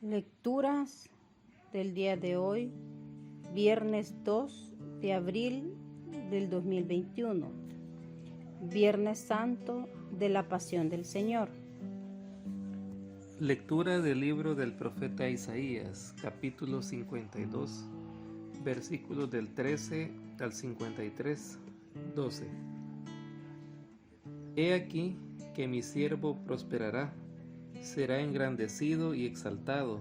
Lecturas del día de hoy, viernes 2 de abril del 2021, Viernes Santo de la Pasión del Señor. Lectura del libro del profeta Isaías, capítulo 52, versículos del 13 al 53, 12. He aquí que mi siervo prosperará, será engrandecido y exaltado,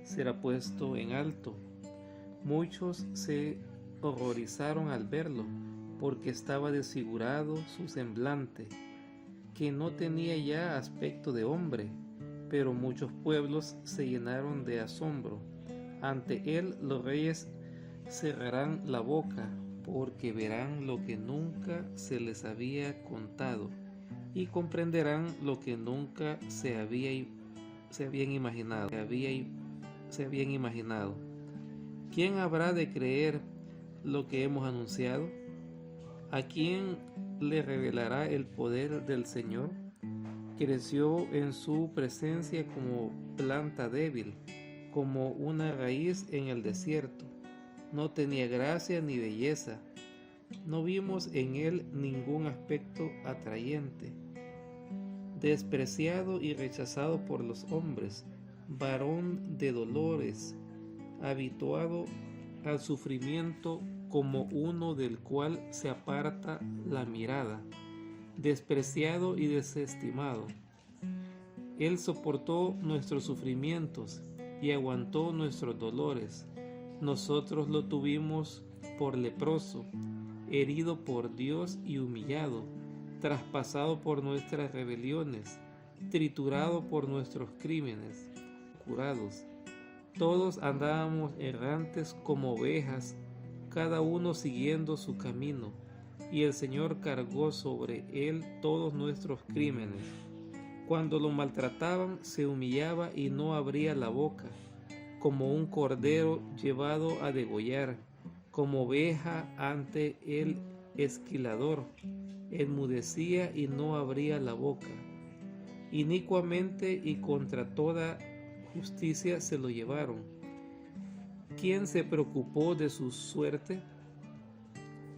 será puesto en alto. Muchos se horrorizaron al verlo, porque estaba desfigurado su semblante, que no tenía ya aspecto de hombre. Pero muchos pueblos se llenaron de asombro. Ante él los reyes cerrarán la boca, porque verán lo que nunca se les había contado, y comprenderán lo que nunca se habían imaginado. ¿Quién habrá de creer lo que hemos anunciado? ¿A quién le revelará el poder del Señor? Creció en su presencia como planta débil, como una raíz en el desierto. No tenía gracia ni belleza. No vimos en él ningún aspecto atrayente. Despreciado y rechazado por los hombres, varón de dolores, habituado al sufrimiento, como uno del cual se aparta la mirada, despreciado y desestimado. Él soportó nuestros sufrimientos y aguantó nuestros dolores. Nosotros lo tuvimos por leproso, herido por Dios y humillado, traspasado por nuestras rebeliones, triturado por nuestros crímenes, curados. Todos andábamos errantes como ovejas, cada uno siguiendo su camino, y el Señor cargó sobre él todos nuestros crímenes. Cuando lo maltrataban, se humillaba y no abría la boca, como un cordero llevado a degollar, como oveja ante el esquilador, enmudecía y no abría la boca. Inicuamente y contra toda justicia se lo llevaron. ¿Quién se preocupó de su suerte?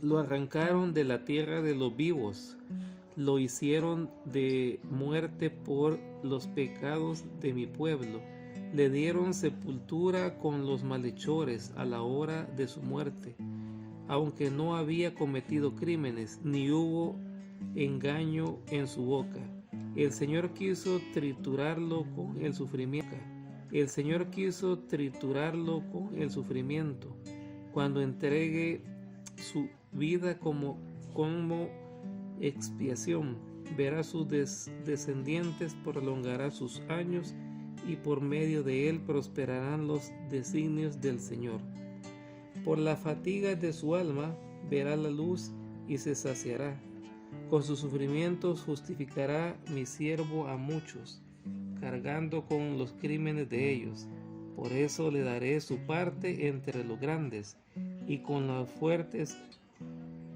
Lo arrancaron de la tierra de los vivos, lo hicieron de muerte por los pecados de mi pueblo, le dieron sepultura con los malhechores a la hora de su muerte, aunque no había cometido crímenes, ni hubo engaño en su boca. El Señor quiso triturarlo con el sufrimiento. El Señor quiso triturarlo con el sufrimiento, cuando entregue su vida como expiación. Verá sus descendientes, prolongará sus años, y por medio de él prosperarán los designios del Señor. Por la fatiga de su alma verá la luz y se saciará. Con sus sufrimientos justificará mi siervo a muchos, cargando con los crímenes de ellos. Por eso le daré su parte entre los grandes, y con los fuertes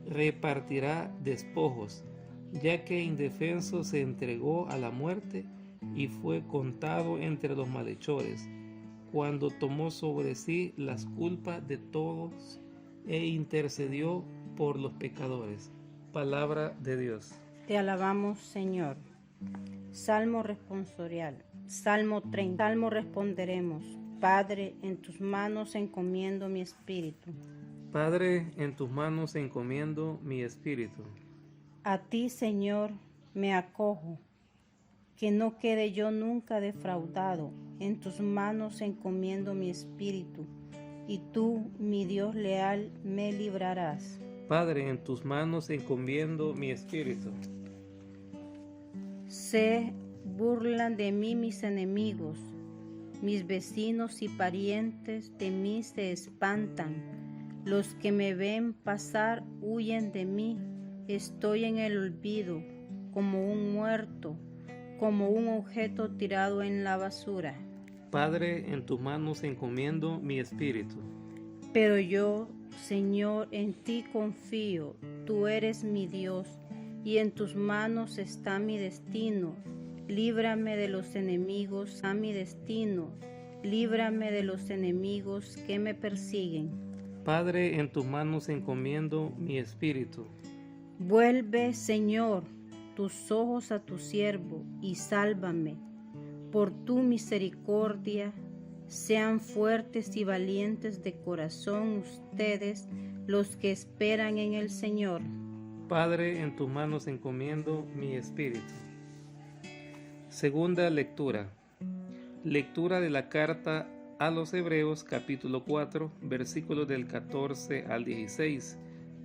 repartirá despojos, ya que indefenso se entregó a la muerte y fue contado entre los malhechores, cuando tomó sobre sí las culpas de todos e intercedió por los pecadores. Palabra de Dios. Te alabamos, Señor. Salmo responsorial. Salmo 30. Salmo responderemos. Padre, en tus manos encomiendo mi espíritu. Padre, en tus manos encomiendo mi espíritu. A ti, Señor, me acojo, que no quede yo nunca defraudado. En tus manos encomiendo mi espíritu, y tú, mi Dios leal, me librarás. Padre, en tus manos encomiendo mi espíritu. Se burlan de mí mis enemigos, mis vecinos y parientes de mí se espantan. Los que me ven pasar huyen de mí. Estoy en el olvido, como un muerto, como un objeto tirado en la basura. Padre, en tus manos encomiendo mi espíritu. Pero yo, Señor, en ti confío. Tú eres mi Dios, y en tus manos está mi destino. Líbrame de los enemigos a mi destino, líbrame de los enemigos que me persiguen. Padre, en tus manos encomiendo mi espíritu. Vuelve, Señor, tus ojos a tu siervo y sálvame. Por tu misericordia, sean fuertes y valientes de corazón ustedes los que esperan en el Señor. Padre, en tus manos encomiendo mi espíritu. Segunda lectura. Lectura de la carta a los Hebreos, capítulo 4, versículos del 14 al 16,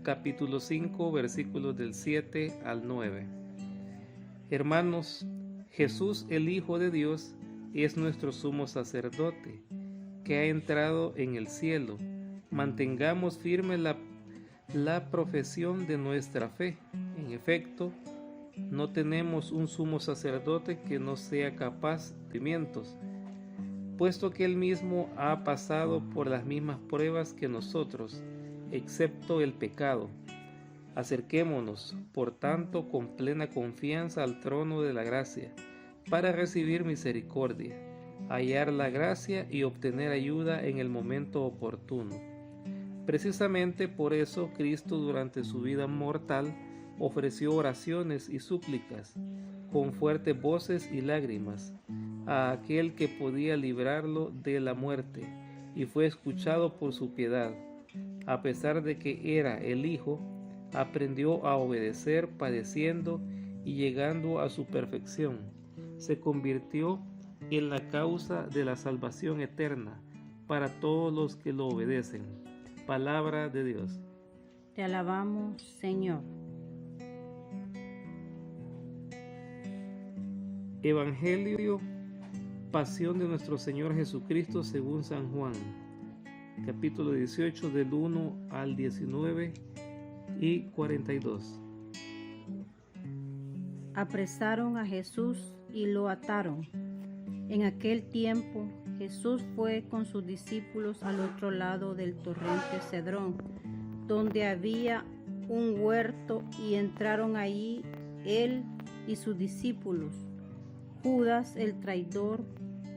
capítulo 5, versículos del 7 al 9. Hermanos, Jesús, el Hijo de Dios, es nuestro sumo sacerdote, que ha entrado en el cielo. Mantengamos firme la profesión de nuestra fe. En efecto, no tenemos un sumo sacerdote que no sea capaz de sufrimientos, puesto que él mismo ha pasado por las mismas pruebas que nosotros, excepto el pecado. Acerquémonos, por tanto, con plena confianza al trono de la gracia, para recibir misericordia, hallar la gracia y obtener ayuda en el momento oportuno. Precisamente por eso Cristo, durante su vida mortal, ofreció oraciones y súplicas, con fuertes voces y lágrimas, a aquel que podía librarlo de la muerte, y fue escuchado por su piedad. A pesar de que era el Hijo, aprendió a obedecer padeciendo y llegando a su perfección. Se convirtió en la causa de la salvación eterna para todos los que lo obedecen. Palabra de Dios. Te alabamos, Señor. Evangelio, pasión de nuestro Señor Jesucristo según San Juan, capítulo 18 del 1 al 19 y 42. Apresaron a Jesús y lo ataron. En aquel tiempo Jesús fue con sus discípulos al otro lado del torrente Cedrón, donde había un huerto, y entraron allí él y sus discípulos. Judas, el traidor,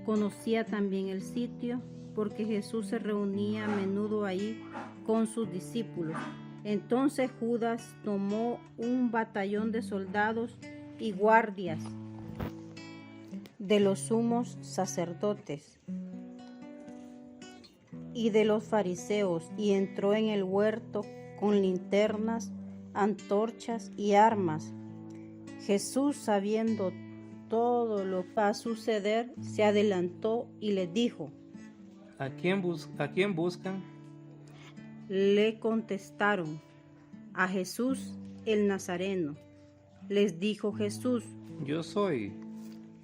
conocía también el sitio, porque Jesús se reunía a menudo ahí con sus discípulos. Entonces Judas tomó un batallón de soldados y guardias de los sumos sacerdotes y de los fariseos, y entró en el huerto con linternas, antorchas y armas. Jesús, sabiendo todo lo que va a suceder, se adelantó y les dijo: ¿A quién buscan? Le contestaron: a Jesús el Nazareno. Les dijo Jesús: Yo soy.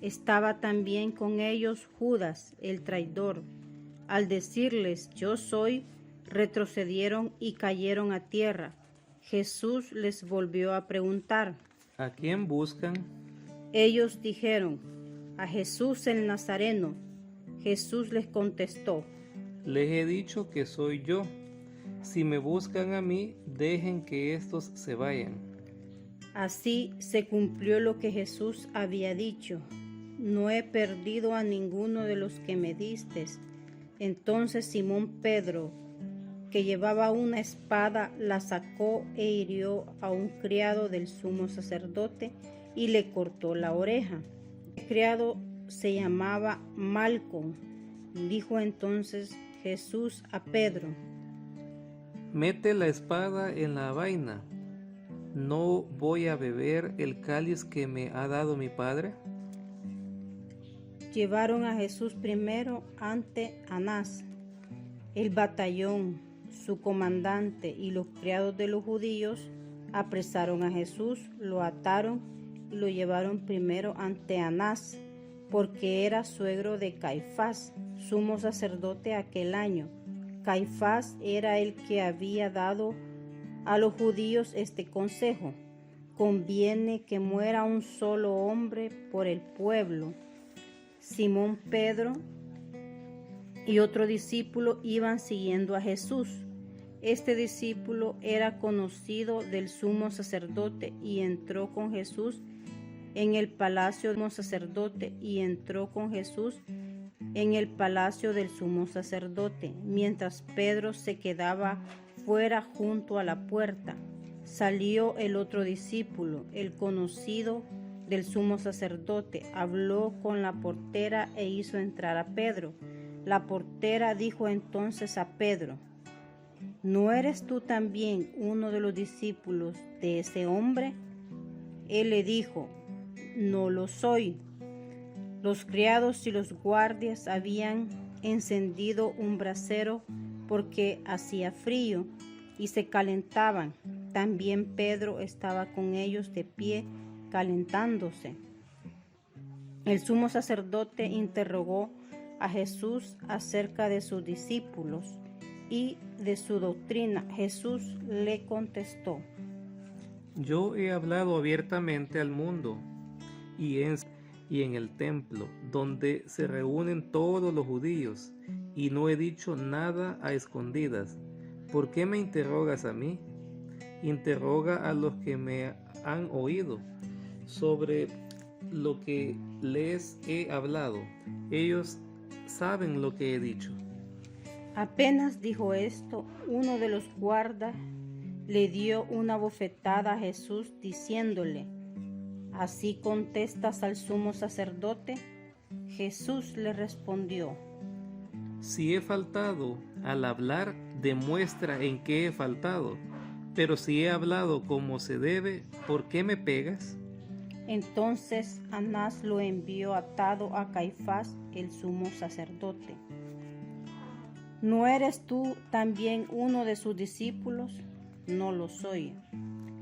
Estaba también con ellos Judas, el traidor. Al decirles: yo soy, retrocedieron y cayeron a tierra. Jesús les volvió a preguntar: ¿A quién buscan? Ellos dijeron: a Jesús el Nazareno. Jesús les contestó: Les he dicho que soy yo. Si me buscan a mí, dejen que estos se vayan. Así se cumplió lo que Jesús había dicho: no he perdido a ninguno de los que me distes. Entonces Simón Pedro, que llevaba una espada, la sacó e hirió a un criado del sumo sacerdote y le cortó la oreja. El criado se llamaba Malco. Dijo entonces Jesús a Pedro: Mete la espada en la vaina. ¿No voy a beber el cáliz que me ha dado mi Padre? Llevaron a Jesús primero ante Anás. El batallón, su comandante y los criados de los judíos apresaron a Jesús, lo ataron y lo llevaron primero ante Anás, porque era suegro de Caifás, sumo sacerdote aquel año. Caifás era el que había dado a los judíos este consejo: conviene que muera un solo hombre por el pueblo. Simón Pedro y otro discípulo iban siguiendo a Jesús. Este discípulo era conocido del sumo sacerdote y entró con Jesús en el palacio del sumo sacerdote en el palacio del sumo sacerdote, mientras Pedro se quedaba fuera junto a la puerta. Salió el otro discípulo, el conocido del sumo sacerdote, habló con la portera e hizo entrar a Pedro. La portera dijo entonces a Pedro: ¿No eres tú también uno de los discípulos de ese hombre? Él le dijo: No lo soy. Los criados y los guardias habían encendido un brasero porque hacía frío y se calentaban. También Pedro estaba con ellos de pie, calentándose. El sumo sacerdote interrogó a Jesús acerca de sus discípulos y de su doctrina. Jesús le contestó: Yo he hablado abiertamente al mundo y en el templo, donde se reúnen todos los judíos, y no he dicho nada a escondidas. ¿Por qué me interrogas a mí? Interroga a los que me han oído sobre lo que les he hablado. Ellos saben lo que he dicho. Apenas dijo esto, uno de los guardas le dio una bofetada a Jesús diciéndole: ¿Así contestas al sumo sacerdote? Jesús le respondió: Si he faltado al hablar, demuestra en qué he faltado. Pero si he hablado como se debe, ¿por qué me pegas? Entonces Anás lo envió atado a Caifás, el sumo sacerdote. ¿No eres tú también uno de sus discípulos? No lo soy.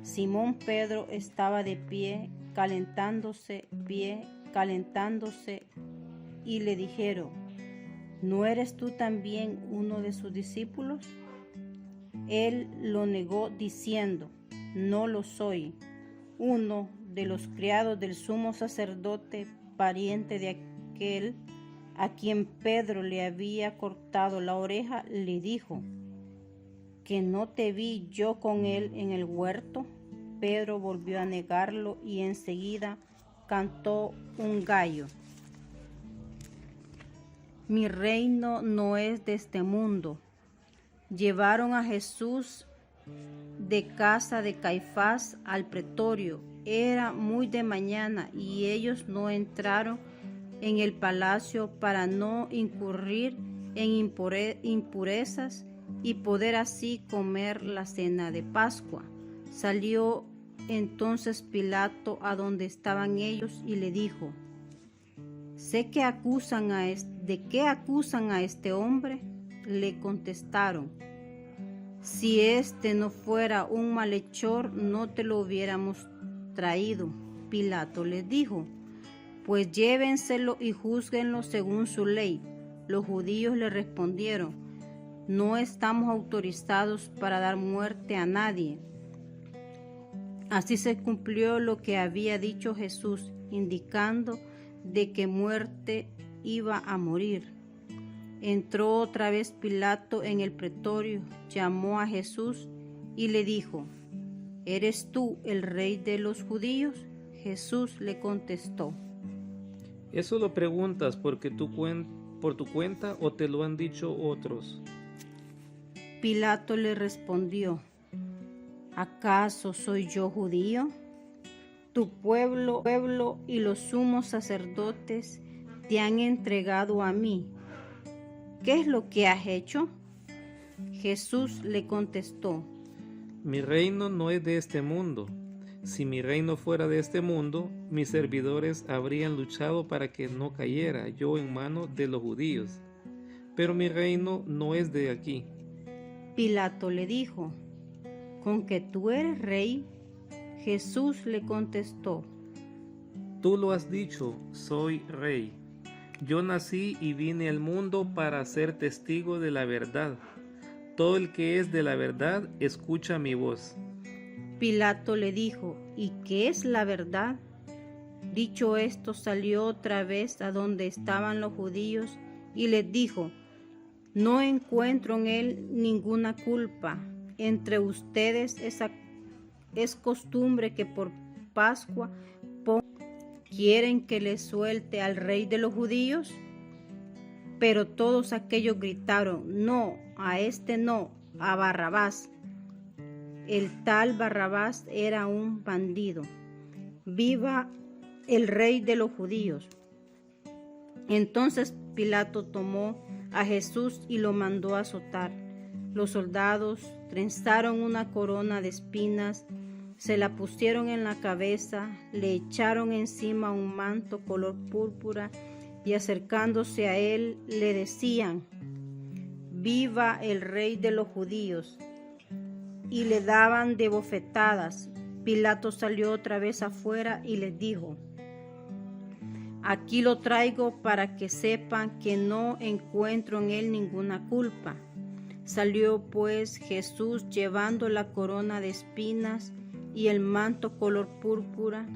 Simón Pedro estaba de pie, calentándose, y le dijeron: ¿No eres tú también uno de sus discípulos? Él lo negó diciendo: No lo soy. Uno de los criados del sumo sacerdote, pariente de aquel a quien Pedro le había cortado la oreja, le dijo: ¿Que no te vi yo con él en el huerto? Pedro volvió a negarlo y enseguida cantó un gallo. Mi reino no es de este mundo. Llevaron a Jesús de casa de Caifás al pretorio. Era muy de mañana y ellos no entraron en el palacio para no incurrir en impurezas y poder así comer la cena de Pascua. Salió entonces Pilato a donde estaban ellos y le dijo: ¿De qué acusan a este hombre? Le contestaron: Si este no fuera un malhechor, no te lo hubiéramos traído. Pilato les dijo: Pues llévenselo y júzguenlo según su ley. Los judíos le respondieron: No estamos autorizados para dar muerte a nadie. Así se cumplió lo que había dicho Jesús, indicando de qué muerte iba a morir. Entró otra vez Pilato en el pretorio, llamó a Jesús y le dijo: ¿Eres tú el rey de los judíos? Jesús le contestó: ¿Eso lo preguntas por tu cuenta o te lo han dicho otros? Pilato le respondió: ¿Acaso soy yo judío? Tu pueblo y los sumos sacerdotes te han entregado a mí. ¿Qué es lo que has hecho? Jesús le contestó: Mi reino no es de este mundo. Si mi reino fuera de este mundo, mis servidores habrían luchado para que no cayera yo en manos de los judíos. Pero mi reino no es de aquí. Pilato le dijo: ¿Con que tú eres rey? Jesús le contestó: Tú lo has dicho, soy rey. Yo nací y vine al mundo para ser testigo de la verdad. Todo el que es de la verdad escucha mi voz. Pilato le dijo: ¿Y qué es la verdad? Dicho esto, salió otra vez a donde estaban los judíos y les dijo: No encuentro en él ninguna culpa. Entre ustedes es costumbre que por Pascua ¿quieren que le suelte al rey de los judíos? Pero todos aquellos gritaron: no, a este no, a Barrabás. El tal Barrabás era un bandido. ¡Viva el rey de los judíos! Entonces Pilato tomó a Jesús y lo mandó azotar. Los soldados trenzaron una corona de espinas, se la pusieron en la cabeza, le echaron encima un manto color púrpura y acercándose a él le decían: ¡Viva el rey de los judíos! Y le daban de bofetadas. Pilato salió otra vez afuera y les dijo: aquí lo traigo para que sepan que no encuentro en él ninguna culpa. Salió pues Jesús llevando la corona de espinas y el manto color púrpura.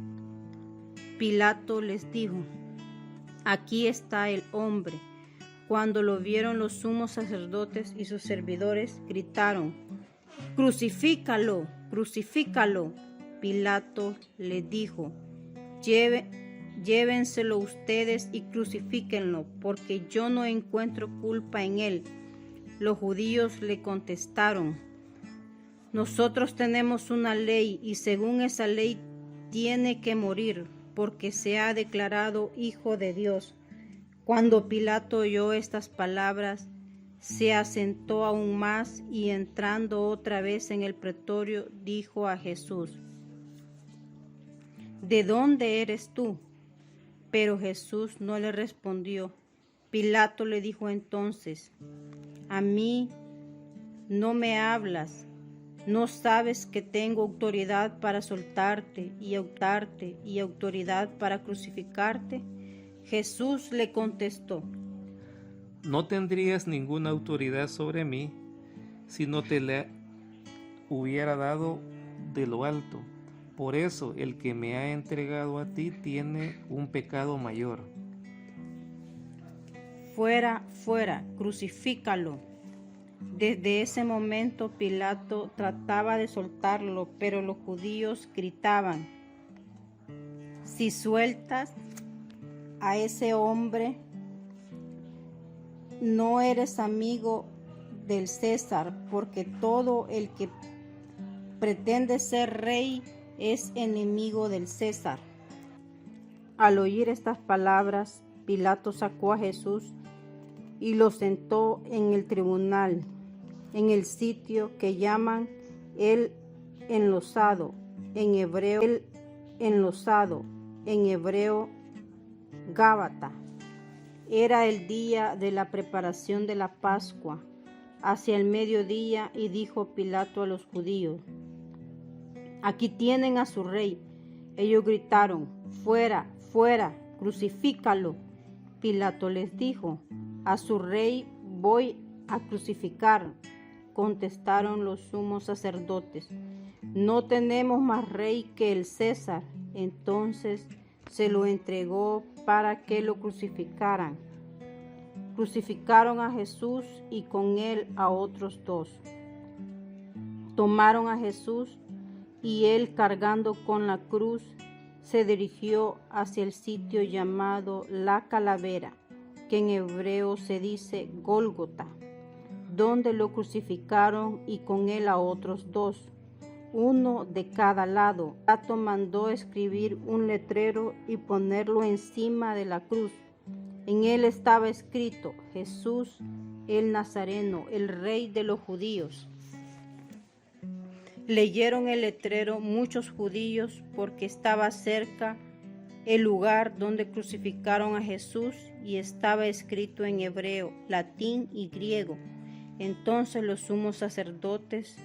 Pilato les dijo: aquí está el hombre. Cuando lo vieron los sumos sacerdotes y sus servidores, gritaron: ¡Crucifícalo! ¡Crucifícalo! Pilato les dijo: llévenselo ustedes y crucifíquenlo, porque yo no encuentro culpa en él. Los judíos le contestaron: nosotros tenemos una ley y según esa ley tiene que morir, porque se ha declarado hijo de Dios. Cuando Pilato oyó estas palabras, se asentó aún más y entrando otra vez en el pretorio, dijo a Jesús: ¿de dónde eres tú? Pero Jesús no le respondió. Pilato le dijo entonces: ¿a mí no me hablas? ¿No sabes que tengo autoridad para soltarte y autoridad para crucificarte? Jesús le contestó: no tendrías ninguna autoridad sobre mí si no te la hubiera dado de lo alto. Por eso el que me ha entregado a ti tiene un pecado mayor. Fuera, fuera, crucifícalo. Desde ese momento Pilato trataba de soltarlo, pero los judíos gritaban: si sueltas a ese hombre, no eres amigo del César, porque todo el que pretende ser rey es enemigo del César. Al oír estas palabras, Pilato sacó a Jesús y lo sentó en el tribunal, en el sitio que llaman el enlosado, en hebreo Gábata. Era el día de la preparación de la Pascua, hacia el mediodía, y dijo Pilato a los judíos: aquí tienen a su rey. Ellos gritaron: fuera, fuera, crucifícalo. Pilato les dijo: a su rey voy a crucificar. Contestaron los sumos sacerdotes: no tenemos más rey que el César. Entonces se lo entregó para que lo crucificaran. Crucificaron a Jesús y con él a otros dos. Tomaron a Jesús y él, cargando con la cruz, se dirigió hacia el sitio llamado La Calavera, que en hebreo se dice Gólgota, donde lo crucificaron y con él a otros dos, uno de cada lado. Pilato mandó escribir un letrero y ponerlo encima de la cruz. En él estaba escrito: Jesús el Nazareno, el rey de los judíos. Leyeron el letrero muchos judíos porque estaba cerca el lugar donde crucificaron a Jesús y estaba escrito en hebreo, latín y griego. Entonces los sumos sacerdotes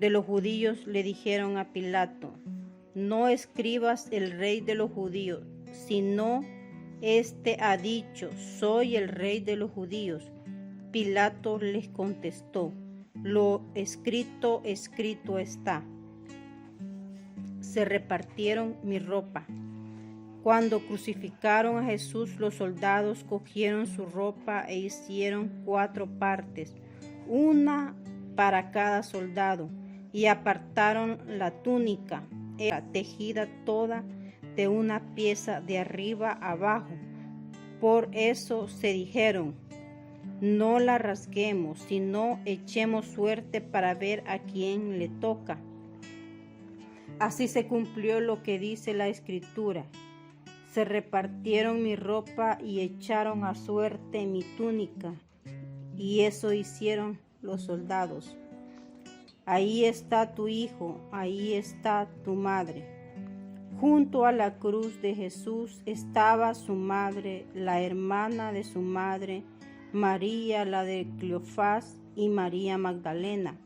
de los judíos le dijeron a Pilato: no escribas el rey de los judíos, sino este ha dicho: soy el rey de los judíos. Pilato les contestó: lo escrito, escrito está. Se repartieron mi ropa. Cuando crucificaron a Jesús, los soldados cogieron su ropa e hicieron 4 partes, una para cada soldado, y apartaron la túnica. Era tejida toda de una pieza de arriba abajo. Por eso se dijeron: no la rasguemos, sino echemos suerte para ver a quién le toca. Así se cumplió lo que dice la Escritura. Se repartieron mi ropa y echaron a suerte mi túnica, y eso hicieron los soldados. Ahí está tu hijo, ahí está tu madre. Junto a la cruz de Jesús estaba su madre, la hermana de su madre, María la de Cleofás y María Magdalena.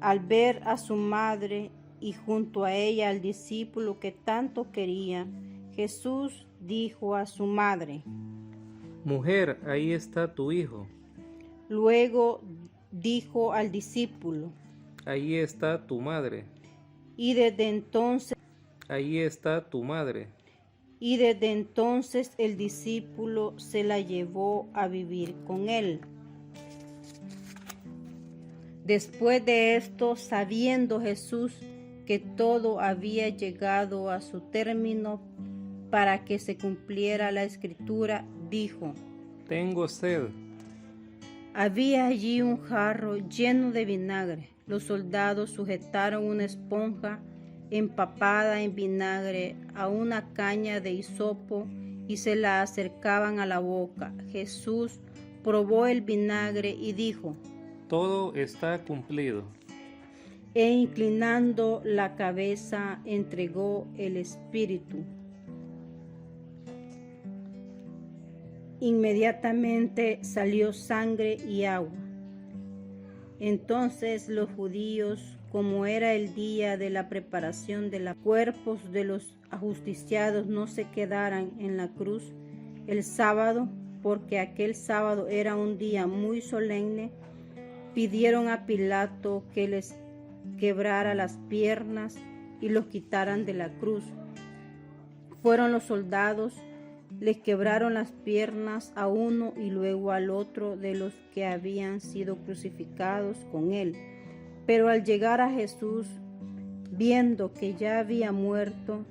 Al ver a su madre y junto a ella al discípulo que tanto quería, Jesús dijo a su madre: Mujer, ahí está tu hijo. Luego dijo al discípulo: Ahí está tu madre. Y desde entonces Ahí está tu madre. Y desde entonces el discípulo se la llevó a vivir con él. Después de esto, sabiendo Jesús que todo había llegado a su término para que se cumpliera la Escritura, dijo: Tengo sed. Había allí un jarro lleno de vinagre. Los soldados sujetaron una esponja empapada en vinagre a una caña de hisopo y se la acercaban a la boca. Jesús probó el vinagre y dijo: Todo está cumplido. E inclinando la cabeza entregó el espíritu. Inmediatamente salió sangre y agua. Entonces los judíos, como era el día de la preparación de los cuerpos de los ajusticiados, no se quedaran en la cruz el sábado, porque aquel sábado era un día muy solemne, pidieron a Pilato que les quebrara las piernas y los quitaran de la cruz. Fueron los soldados, les quebraron las piernas a uno y luego al otro de los que habían sido crucificados con él. Pero al llegar a Jesús, viendo que ya había muerto,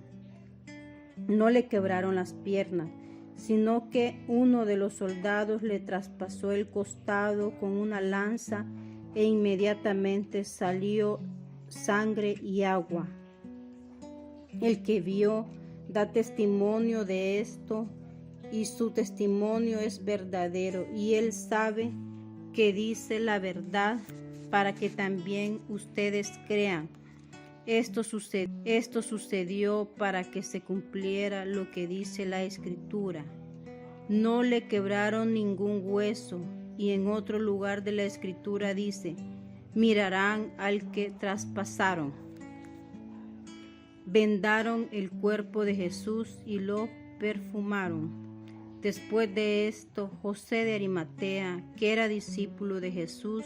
no le quebraron las piernas, sino que uno de los soldados le traspasó el costado con una lanza e inmediatamente salió sangre y agua. El que vio da testimonio de esto y su testimonio es verdadero y él sabe que dice la verdad para que también ustedes crean. Esto sucedió para que se cumpliera lo que dice la Escritura. No le quebraron ningún hueso. Y en otro lugar de la Escritura dice: mirarán al que traspasaron. Vendaron el cuerpo de Jesús y lo perfumaron. Después de esto, José de Arimatea, que era discípulo de Jesús,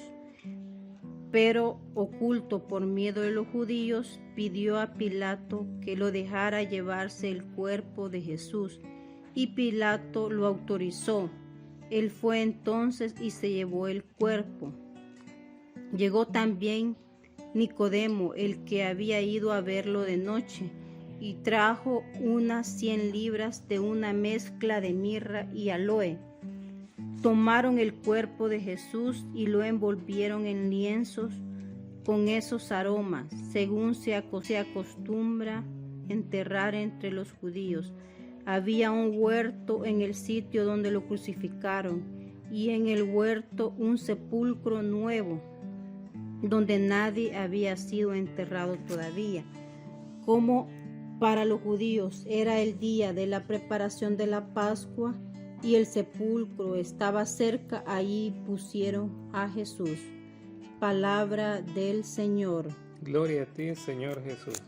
pero oculto por miedo de los judíos, pidió a Pilato que lo dejara llevarse el cuerpo de Jesús, y Pilato lo autorizó. Él fue entonces y se llevó el cuerpo. Llegó también Nicodemo, el que había ido a verlo de noche, y trajo unas 100 libras de una mezcla de mirra y aloe. Tomaron el cuerpo de Jesús y lo envolvieron en lienzos con esos aromas, según se acostumbra enterrar entre los judíos. Había un huerto en el sitio donde lo crucificaron, y en el huerto un sepulcro nuevo, donde nadie había sido enterrado todavía. Como para los judíos era el día de la preparación de la Pascua y el sepulcro estaba cerca, allí pusieron a Jesús. Palabra del Señor. Gloria a ti, Señor Jesús.